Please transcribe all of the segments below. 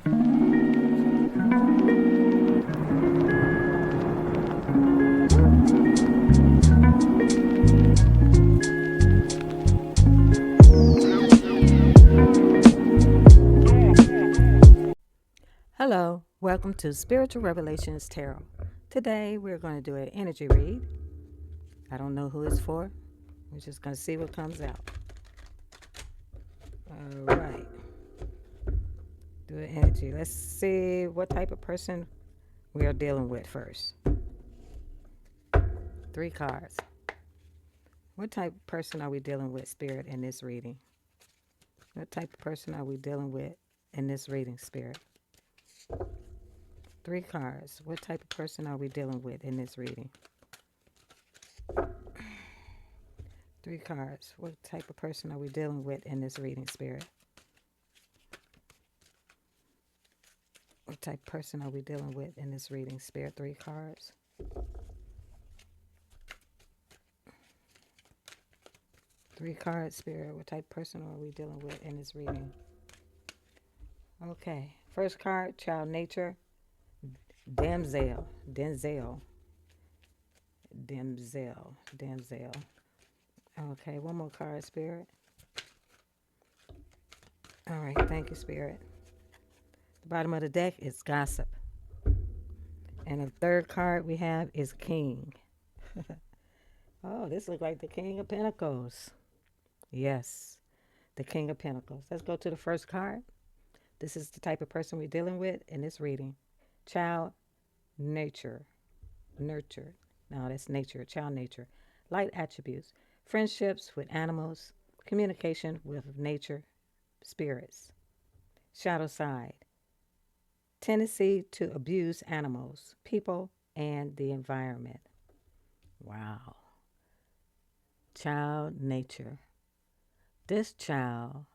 Hello, welcome to Spiritual Revelations Tarot. Today we're going to do an energy read. I don't know who it's for. We're just going to see what comes out. All right. Do an energy. Let's see what type of person we are dealing with first. 3 cards. What type of person are we dealing with, Spirit, in this reading? What type of person are we dealing with in this reading, Spirit? 3 cards. What type of person are we dealing with in this reading? 3 cards. What type of person are we dealing with in this reading, Spirit? What type of person are we dealing with in this reading, Spirit? 3 cards. 3 cards, Spirit. What type of person are we dealing with in this reading? Okay. First card, child nature. Damsel. Okay, one more card, Spirit. All right, thank you, Spirit. The bottom of the deck is gossip. And the third card we have is king. Oh, this looks like the King of Pentacles. Yes, the King of Pentacles. Let's go to the first card. This is the type of person we're dealing with in this reading. Child nature. Nurture. No, that's nature. Child nature. Light attributes. Friendships with animals. Communication with nature. Spirits. Shadow side. Tendency to abuse animals, people, and the environment. Wow. Child nature. This child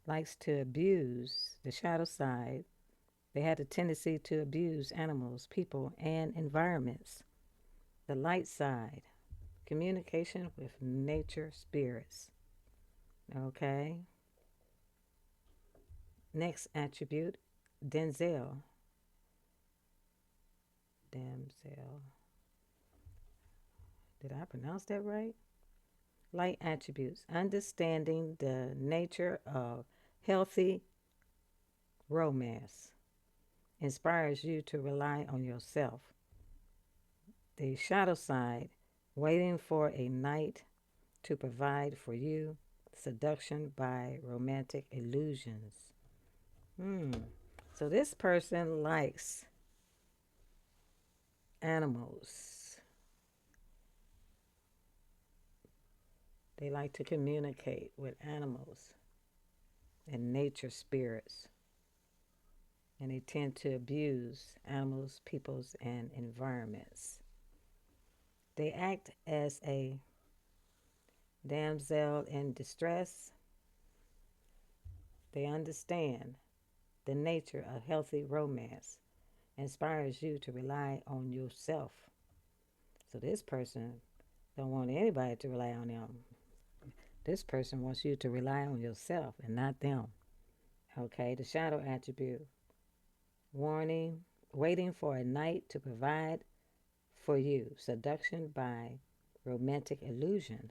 likes to abuse the shadow side. They had a tendency to abuse animals, people, and environments. The light side, communication with nature spirits. Okay. Next attribute, Damsel. Did I pronounce that right? Light attributes, understanding the nature of healthy romance, inspires you to rely on yourself. The shadow side, waiting for a knight to provide for you, seduction by romantic illusions. So this person likes animals. They like to communicate with animals and nature spirits. And they tend to abuse animals, peoples, and environments. They act as a damsel in distress. They understand the nature of healthy romance, inspires you to rely on yourself. So this person don't want anybody to rely on them. This person wants you to rely on yourself and not them. Okay, the shadow attribute. Warning, waiting for a knight to provide for you. Seduction by romantic illusion.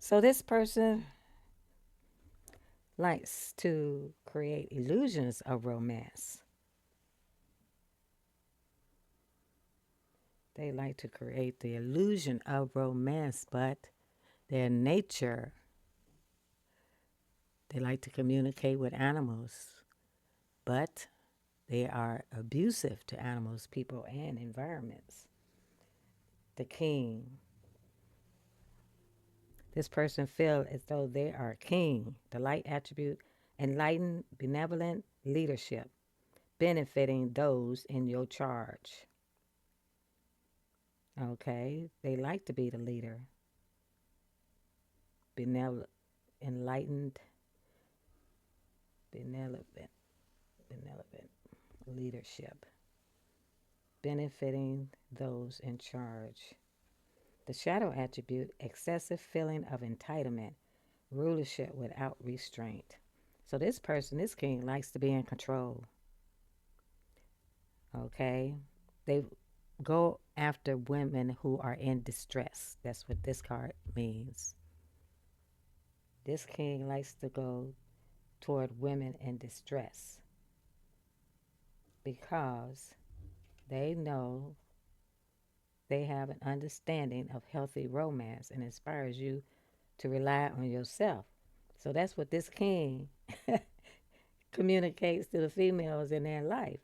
So this person likes to create illusions of romance. They like to create the illusion of romance, but their nature, they like to communicate with animals, but they are abusive to animals, people, and environments. The king. This person feels as though they are king. The light attribute, enlightened, benevolent leadership, benefiting those in your charge. Okay, they like to be the leader. Enlightened, benevolent leadership, benefiting those in charge. The shadow attribute, excessive feeling of entitlement, rulership without restraint. So this person, this king, likes to be in control. Okay? They go after women who are in distress. That's what this card means. This king likes to go toward women in distress because they know they have an understanding of healthy romance and inspires you to rely on yourself. So that's what this king communicates to the females in their life.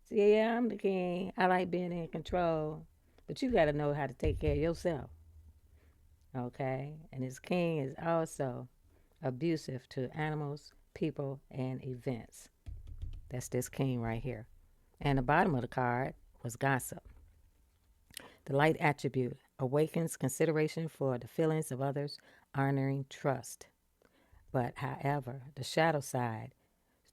So yeah, I'm the king. I like being in control, but you got to know how to take care of yourself. Okay? And this king is also abusive to animals, people, and events. That's this king right here. And the bottom of the card was gossip. The light attribute awakens consideration for the feelings of others, honoring trust. But, however, the shadow side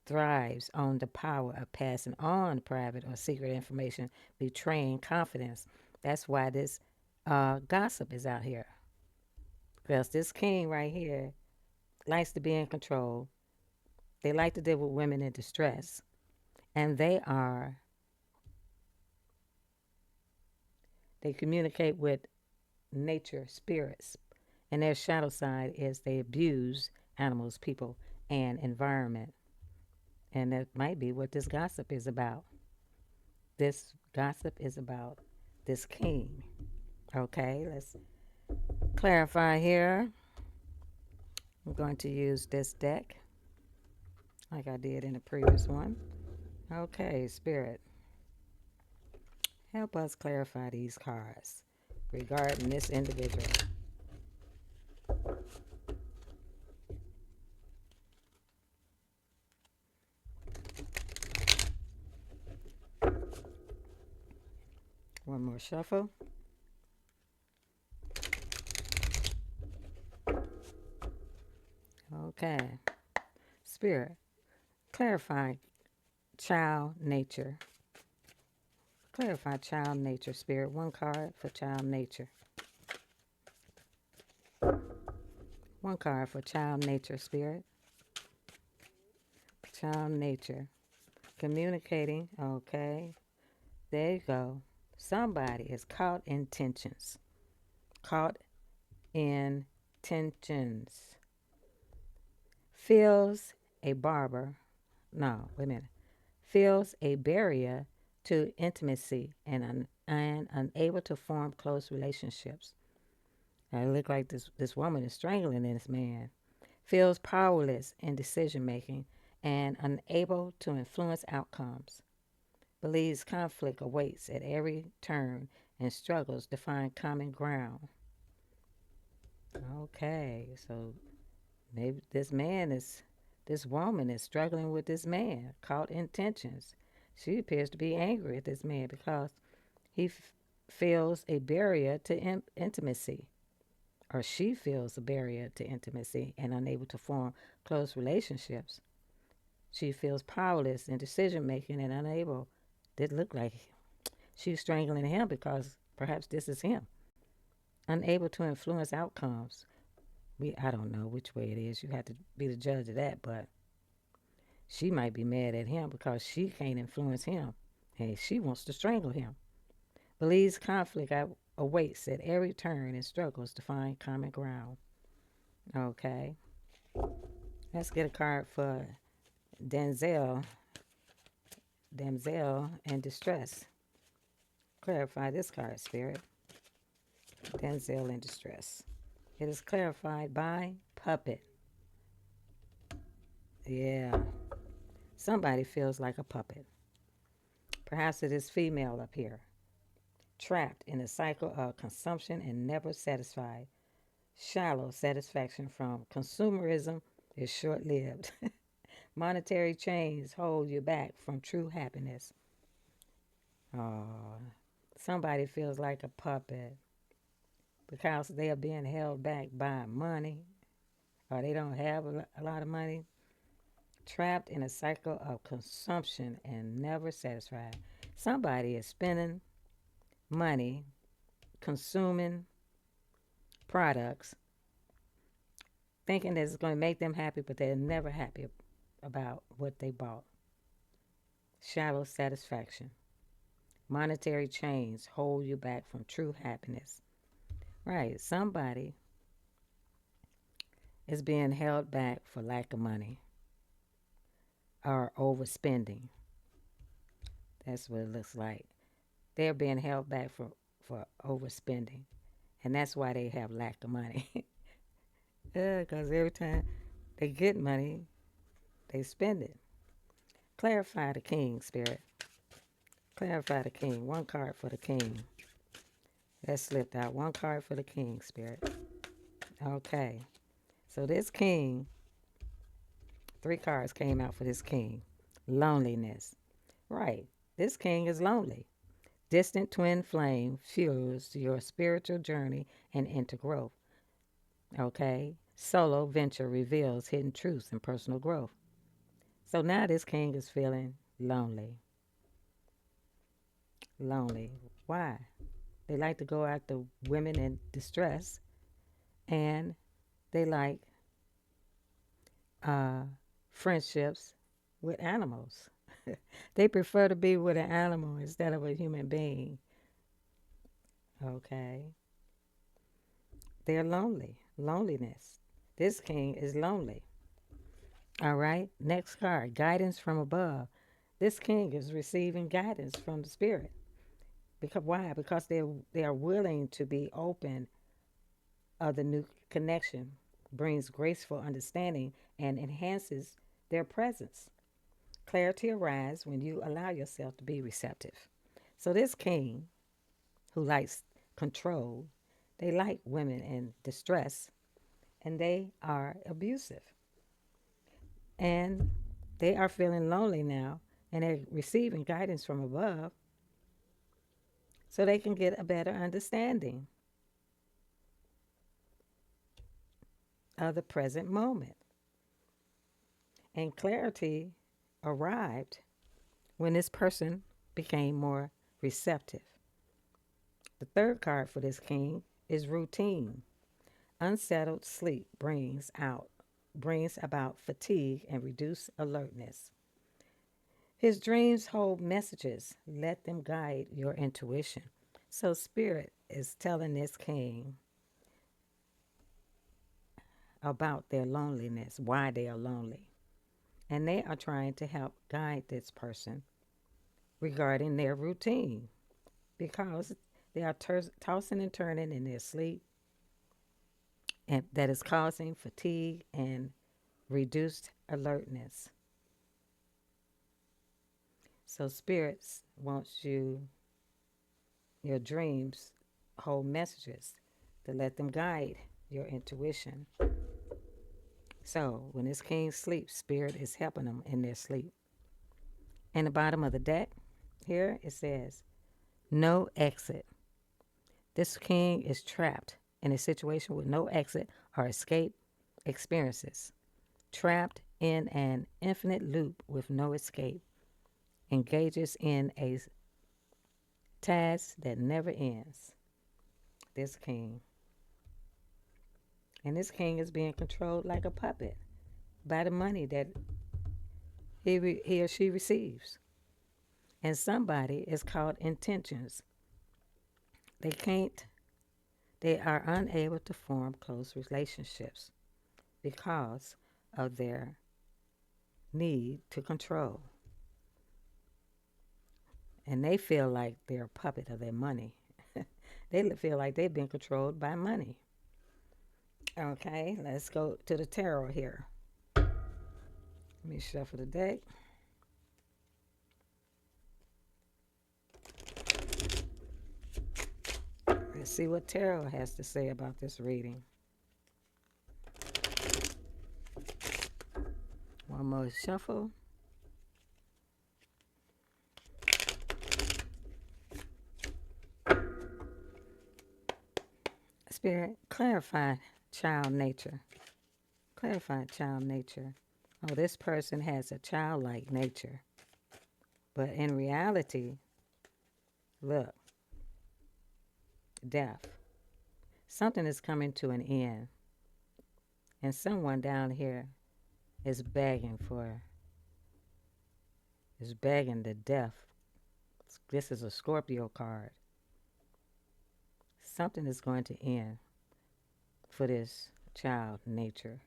thrives on the power of passing on private or secret information, betraying confidence. That's why this gossip is out here. Because this king right here likes to be in control. They like to deal with women in distress. And they communicate with nature spirits. And their shadow side is they abuse animals, people, and environment. And that might be what this gossip is about. This gossip is about this king. Okay, let's clarify here. I'm going to use this deck like I did in the previous one. Okay, Spirit, help us clarify these cards regarding this individual. One more shuffle. Okay. Spirit, clarify child nature. Clarify child nature, Spirit. One card for child nature. One card for child nature, Spirit. Child nature. Communicating. Okay. There you go. Somebody is caught in tensions. Caught in tensions. Feels a barber. No, wait a minute. Feels a barrier to intimacy and unable to form close relationships. Now, it looks like this woman is strangling this man. Feels powerless in decision making and unable to influence outcomes. Believes conflict awaits at every turn and struggles to find common ground. Okay, so maybe this woman is struggling with this man, caught in tensions. She appears to be angry at this man because he feels a barrier to intimacy, or she feels a barrier to intimacy and unable to form close relationships. She feels powerless in decision making and unable. It looked like she's strangling him because perhaps this is him. Unable to influence outcomes. I don't know which way it is. You have to be the judge of that, but she might be mad at him because she can't influence him. And she wants to strangle him. Believes conflict awaits at every turn and struggles to find common ground. Okay. Let's get a card for Damsel in distress. Clarify this card, Spirit. Damsel in distress. It is clarified by puppet. Yeah. Somebody feels like a puppet. Perhaps it is female up here. Trapped in a cycle of consumption and never satisfied. Shallow satisfaction from consumerism is short lived. Monetary chains hold you back from true happiness. Oh, somebody feels like a puppet because they are being held back by money or they don't have a lot of money. Trapped in a cycle of consumption and never satisfied. Somebody is spending money, consuming products, thinking that it's going to make them happy, but they're never happy about what they bought. Shallow satisfaction. Monetary chains hold you back from true happiness. Right. Somebody is being held back for lack of money or overspending. That's what it looks like. They're being held back for overspending. And that's why they have lack of money. Because every time they get money, they spend it. Clarify the king, spirit. Clarify the king. One card for the king. That slipped out. One card for the king, spirit. Okay. So this king, 3 cards came out for this king. Loneliness. Right. This king is lonely. Distant twin flame fuels your spiritual journey and into growth. Okay. Solo venture reveals hidden truths and personal growth. So now this king is feeling lonely. Lonely. Why? They like to go after women in distress, and they like uh, friendships with animals. They prefer to be with an animal instead of a human being. Okay. They're lonely. Loneliness. This king is lonely. All right. Next card, guidance from above. This king is receiving guidance from the spirit. Because why? Because they are willing to be open of the new connection, brings graceful understanding and enhances their presence. Clarity arises when you allow yourself to be receptive. So this king who likes control, they like women in distress, and they are abusive. And they are feeling lonely now, and they're receiving guidance from above so they can get a better understanding of the present moment. And clarity arrived when this person became more receptive. The 3rd card for this king is routine. Unsettled sleep brings about fatigue and reduced alertness. His dreams hold messages. Let them guide your intuition. So spirit is telling this king about their loneliness, why they are lonely. And they are trying to help guide this person regarding their routine because they are tossing and turning in their sleep, and that is causing fatigue and reduced alertness. So spirits wants your dreams hold messages to let them guide your intuition. So when this king sleeps, spirit is helping them in their sleep. In the bottom of the deck, here it says, no exit. This king is trapped in a situation with no exit or escape experiences. Trapped in an infinite loop with no escape. Engages in a task that never ends. This king. And this king is being controlled like a puppet by the money that he or she receives. And somebody is called intentions. They can't, they are unable to form close relationships because of their need to control. And they feel like they're a puppet of their money. They feel like they've been controlled by money. Okay, let's go to the tarot here. Let me shuffle the deck. Let's see what tarot has to say about this reading. One more shuffle. Spirit, clarify child nature. Clarify child nature. Oh, this person has a childlike nature. But in reality, look, death. Something is coming to an end. And someone down here is begging for is begging to death. This is a Scorpio card. Something is going to end for this child nature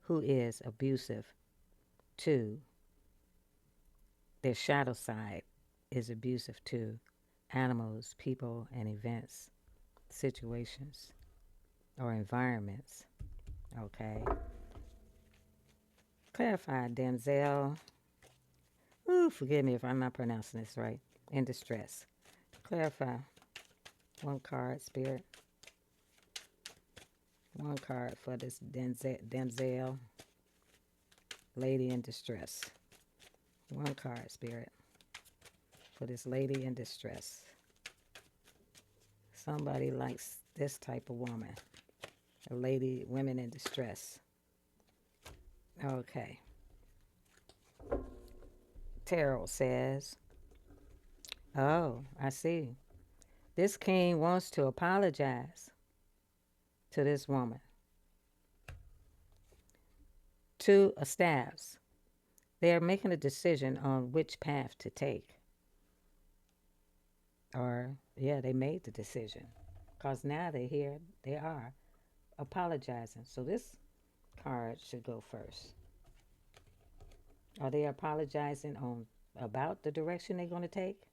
who is abusive to their shadow side, is abusive to animals, people, and events, situations, or environments. Okay. Clarify, Damsel. Ooh, forgive me if I'm not pronouncing this right. In distress. Clarify. One card, Spirit. One card for this damsel, lady in distress. One card, Spirit, for this lady in distress. Somebody likes this type of woman. A lady, women in distress. Okay. Tarot says, oh, I see. This king wants to apologize to this woman. Two of staffs. They are making a decision on which path to take. Or, yeah, they made the decision. Because now they're here, they are apologizing. So this card should go first. Are they apologizing on about the direction they're going to take?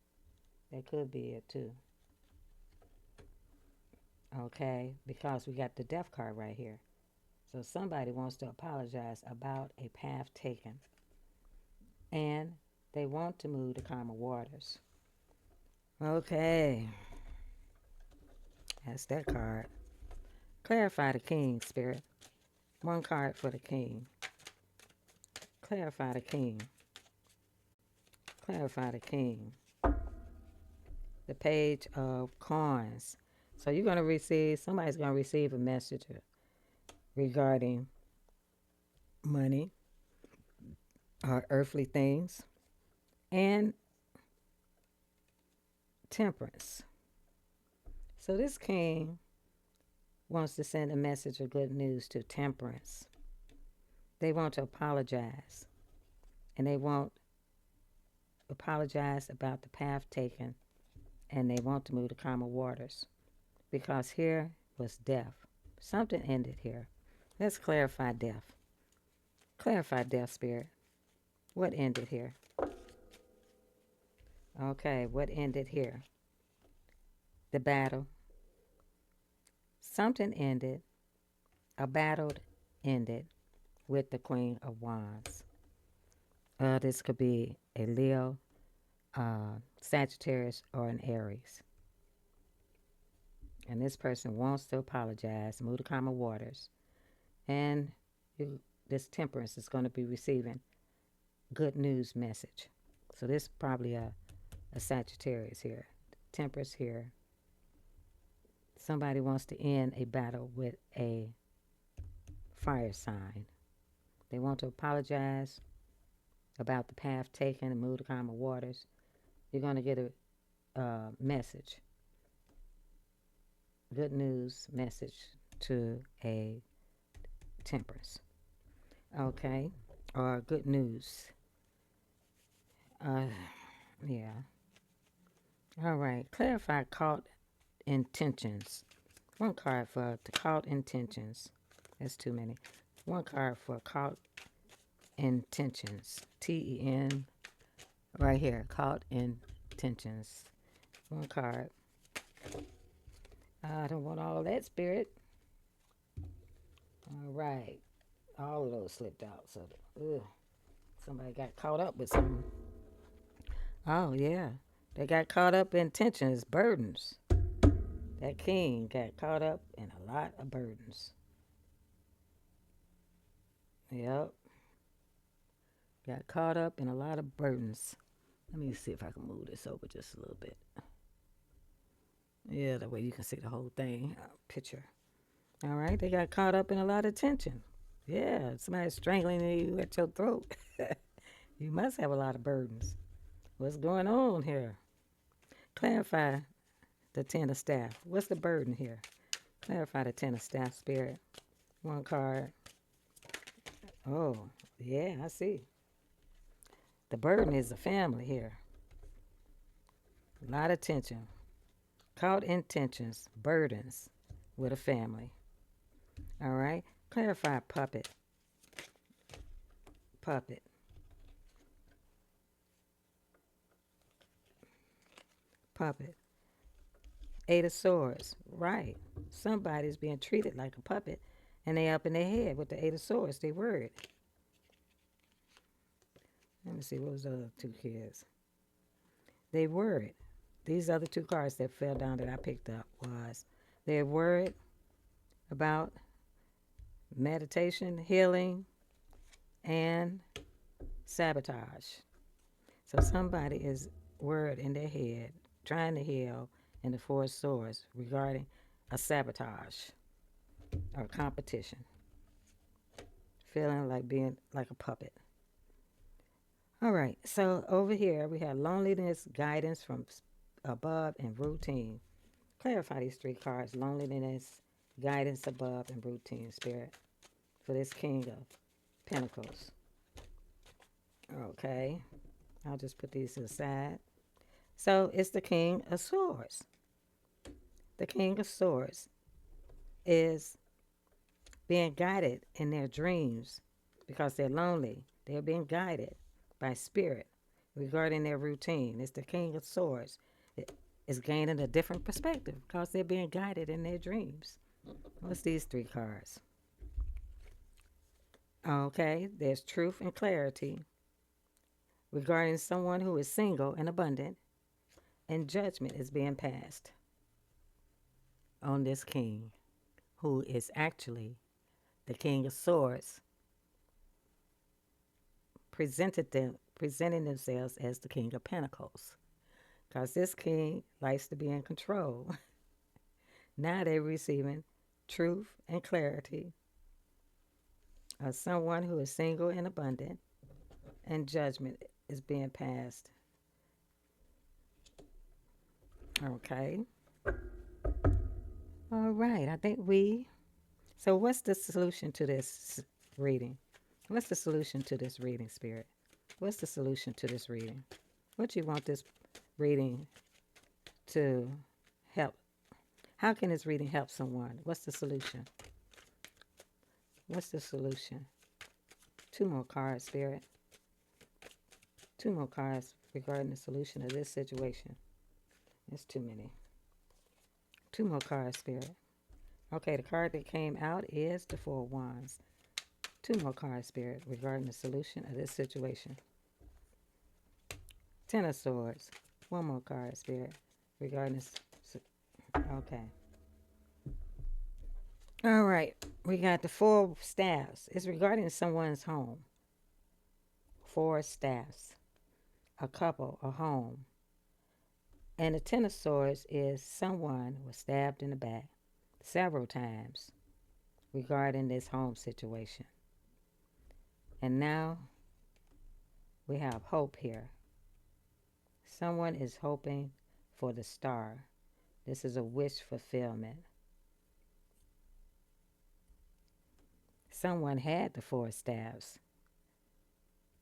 That could be it too. Okay, because we got the death card right here. So somebody wants to apologize about a path taken. And they want to move to calmer waters. Okay. That's that card. Clarify the king, Spirit. One card for the king. Clarify the king. Clarify the king. The page of coins. So you're going to receive, somebody's going to receive a message regarding money or earthly things and temperance. So this king wants to send a message of good news to temperance. They want to apologize. And they won't apologize about the path taken. And they want to move to calmer waters. Because here was death. Something ended here. Let's clarify death. Clarify death, Spirit. What ended here? Okay, what ended here? The battle. Something ended. A battle ended with the Queen of Wands. This could be a Leo, Sagittarius, or an Aries. And this person wants to apologize, move to calmer waters. And this temperance is going to be receiving good news message. So this is probably a Sagittarius here. Temperance here. Somebody wants to end a battle with a fire sign. They want to apologize about the path taken and move to calmer waters. You're going to get a message. Good news message to a temperance. Okay. Or good news. Yeah. All right. Clarify caught intentions. One card for the caught intentions. That's too many. One card for caught intentions. T-E-N. Right here. Caught intentions. One card. I don't want all that, Spirit. All right. All of those slipped out. So, somebody got caught up with something. Oh, yeah. They got caught up in tensions, burdens. That king got caught up in a lot of burdens. Yep. Got caught up in a lot of burdens. Let me see if I can move this over just a little bit. Yeah, that way you can see the whole thing. Picture. All right. They got caught up in a lot of tension. Yeah. Somebody's strangling you at your throat. You must have a lot of burdens. What's going on here? Clarify the Ten of Staff. What's the burden here? Clarify the Ten of Staff, Spirit. One card. Oh, yeah, I see. The burden is the family here. A lot of tension. Caught intentions, burdens with a family. All right. Clarify puppet. Puppet. Puppet. Eight of Swords. Right. Somebody's being treated like a puppet and they up in their head with the Eight of Swords. They worried. Let me see, what was the other two kids? They worried. These other two cards that fell down that I picked up was they're worried about meditation, healing, and sabotage. So somebody is worried in their head, trying to heal in the Four of Swords regarding a sabotage or competition. Feeling like being like a puppet. All right, so over here we have loneliness, guidance from above, and routine. Clarify these three cards: loneliness, guidance above, and routine, Spirit, for this King of Pentacles. Okay, I'll just put these to the side. So it's the King of Swords. The King of Swords is being guided in their dreams because they're lonely. They're being guided by spirit regarding their routine. It's the King of Swords. It is gaining a different perspective because they're being guided in their dreams. What's these three cards? Okay, there's truth and clarity regarding someone who is single and abundant, and judgment is being passed on this king, who is actually the King of Swords, presenting themselves as the King of Pentacles. Because this king likes to be in control. Now they're receiving truth and clarity of someone who is single and abundant, and judgment is being passed. Okay. All right. I think so what's the solution to this reading? What's the solution to this reading, Spirit? What's the solution to this reading? What do you want this reading to help? How can this reading help someone? What's the solution? What's the solution? Two more cards, Spirit. Two more cards regarding the solution of this situation. It's too many. Two more cards, Spirit. Okay, the card that came out is the Four of Wands. Two more cards, Spirit, regarding the solution of this situation. Ten of Swords. One more card, Spirit, regarding this. Okay. All right. We got the Four of Staffs. It's regarding someone's home. Four staffs. A couple, a home. And the Ten of Swords is someone was stabbed in the back several times regarding this home situation. And now we have hope here. Someone is hoping for the star. This is a wish fulfillment. Someone had the Four staffs,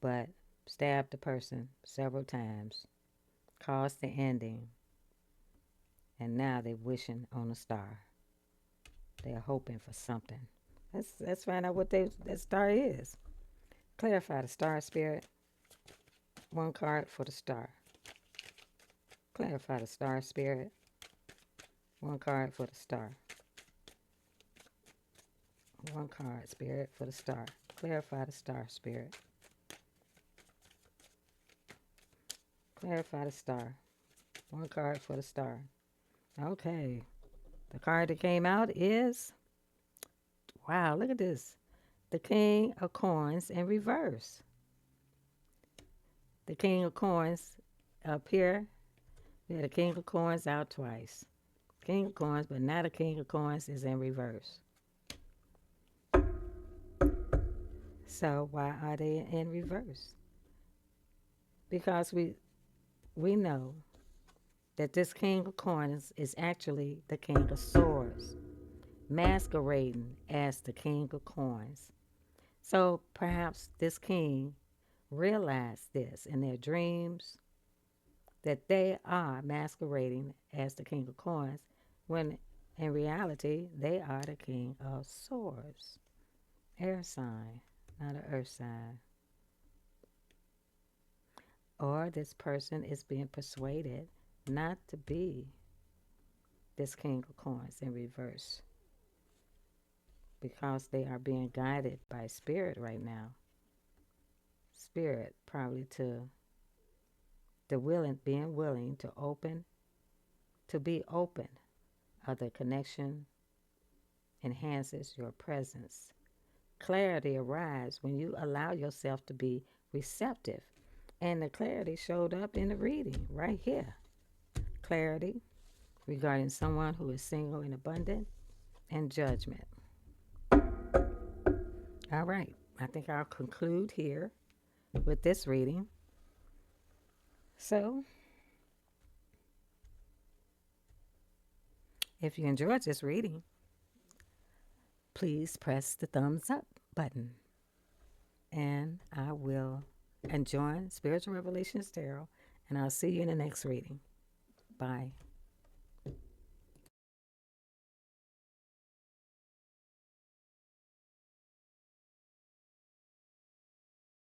but stabbed the person several times, caused the ending, and now they're wishing on a star. They're hoping for something. Let's find out what that star is. Clarify the star, Spirit. One card for the star. Clarify the star, Spirit. One card for the star. One card, Spirit, for the star. Clarify the star, Spirit. Clarify the star. One card for the star. Okay. The card that came out is, wow, look at this. The King of Coins in reverse. The King of Coins up here. We had the King of Coins out twice. King of Coins, but now the King of Coins is in reverse. So why are they in reverse? Because we know that this King of Coins is actually the King of Swords, masquerading as the King of Coins. So perhaps this king realize this in their dreams, that they are masquerading as the King of Coins, when in reality they are the King of Swords. Air sign, not an earth sign. Or this person is being persuaded not to be this King of Coins in reverse, because they are being guided by Spirit right now. Spirit probably to being willing to be open. Other connection enhances your presence. Clarity arrives when you allow yourself to be receptive. And the clarity showed up in the reading right here. Clarity regarding someone who is single and abundant, and judgment. All right. I think I'll conclude here with this reading. So, if you enjoyed this reading, please press the thumbs up button. And I will join Spiritual Revelations Tarot. And I'll see you in the next reading. Bye.